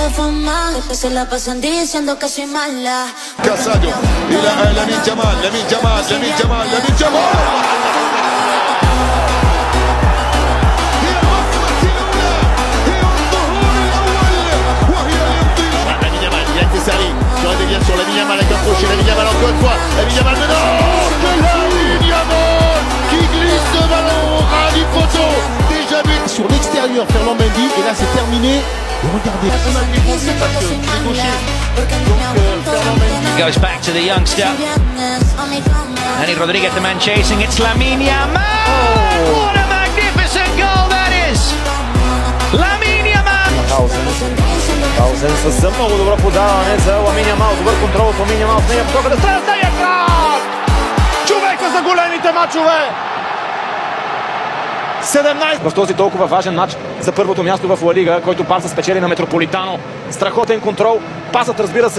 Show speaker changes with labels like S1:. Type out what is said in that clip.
S1: la fama, se la pasan diciendo que soy mala.
S2: كاسادو إلى لامين جمال لامين جمال لامين جمال لامين جمال هي الوصلة الأولى هي الظهور الأول وهي الانطلاق.
S3: Lamine Yamal, il y a que Sarri qui redevient sur Lamine Yamal avec un crochet. Lamine Yamal encore une fois. Lamine Yamal maintenant. Que Lamine Yamal qui glisse ce ballon au ras du poteau. Déjà but sur l'extérieur, Ferland Mendy. Et là c'est terminé. Et regardez. On a défoncé parce qu'il est gaucher. Donc Ferland Mendy
S4: Goes back to the youngster. Danny Rodriguez, the man chasing. It's Lamine Yamal. What a magnificent goal that is. Lamine Yamal.
S5: Съвсем много добро подаване за Ламин Ямал. Добър контрол от Ламин Ямал. В нея потока да стане стая крак! Човека за големите мачове! 17 в този толкова важен матч за първото място в Ла Лига, който Барса спечели на Метрополитано. Страхотен контрол. Пасът, разбира се,